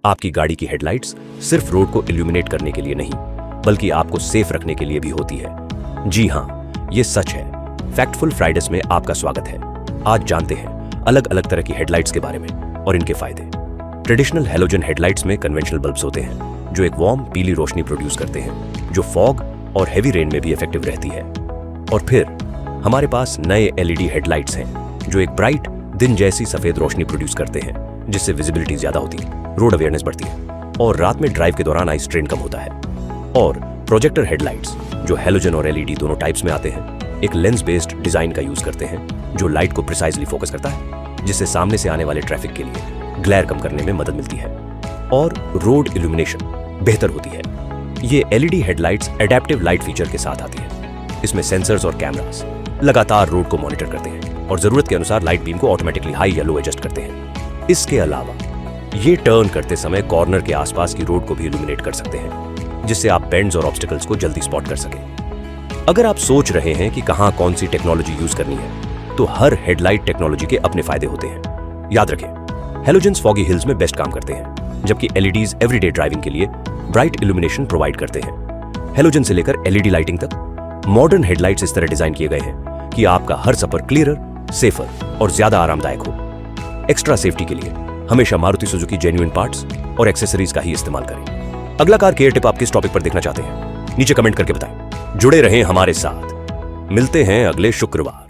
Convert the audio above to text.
आपकी गाड़ी की हेडलाइट्स सिर्फ रोड को इल्यूमिनेट करने के लिए नहीं, बल्कि आपको सेफ रखने के लिए भी होती है। जी हाँ, ये सच है। फैक्टफुल फ्राइडेज में आपका स्वागत है। आज जानते हैं अलग अलग तरह की हेडलाइट्स के बारे में और इनके फायदे। ट्रेडिशनल हैलोजन हेडलाइट्स में कन्वेंशनल बल्ब्स होते हैं जो एक वार्म पीली रोशनी प्रोड्यूस करते हैं, जो फॉग और हेवी रेन में भी इफेक्टिव रहती है। और फिर हमारे पास नए एलईडी हेडलाइट्स हैं जो एक ब्राइट दिन जैसी सफेद रोशनी प्रोड्यूस करते हैं, जिससे विजिबिलिटी ज्यादा होती है, रोड अवेयरनेस बढ़ती है और रात में ड्राइव के दौरान आई स्ट्रेन कम होता है। और प्रोजेक्टर हेडलाइट्स जो हैलोजन और एलईडी दोनों टाइप्स में आते हैं, एक लेंस बेस्ड डिजाइन का यूज करते हैं जो लाइट को प्रिसाइजली फोकस करता है, जिससे सामने से आने वाले ट्रैफिक के लिए ग्लेयर कम करने में मदद मिलती है और रोड इल्यूमिनेशन बेहतर होती है। ये LED headlights adaptive light feature के साथ आती है। इसमें सेंसर्स और कैमरास लगातार रोड को मॉनिटर करते हैं और जरूरत के अनुसार लाइट बीम को ऑटोमेटिकली हाई या लो एडजस्ट करते हैं। इसके अलावा ये टर्न करते समय कॉर्नर के आसपास की रोड को भी इल्यूमिनेट कर सकते हैं, जिससे आप बेंड्स और ऑब्स्टिकल्स को जल्दी स्पॉट कर सकें। अगर आप सोच रहे हैं कि कहां कौन सी टेक्नोलॉजी यूज करनी है, तो हर हेडलाइट टेक्नोलॉजी के अपने फायदे होते हैं। याद रखें, हैलोजन्स फॉगी हिल्स में बेस्ट काम करते हैं, जबकि एलईडीज एवरीडे ड्राइविंग के लिए ब्राइट इल्यूमिनेशन प्रोवाइड करते हैं। हैलोजन से लेकर एलईडी लाइटिंग तक मॉडर्न हेडलाइट्स इस तरह डिजाइन किए गए हैं कि आपका हर सफर क्लियरर, सेफर और ज्यादा आरामदायक हो। एक्स्ट्रा सेफ्टी के लिए हमेशा मारुति सुजुकी जेन्युइन पार्ट्स और एक्सेसरीज का ही इस्तेमाल करें। अगला कार केयर टिप आप किस टॉपिक पर देखना चाहते हैं, नीचे कमेंट करके बताएं। जुड़े रहें हमारे साथ। मिलते हैं अगले शुक्रवार।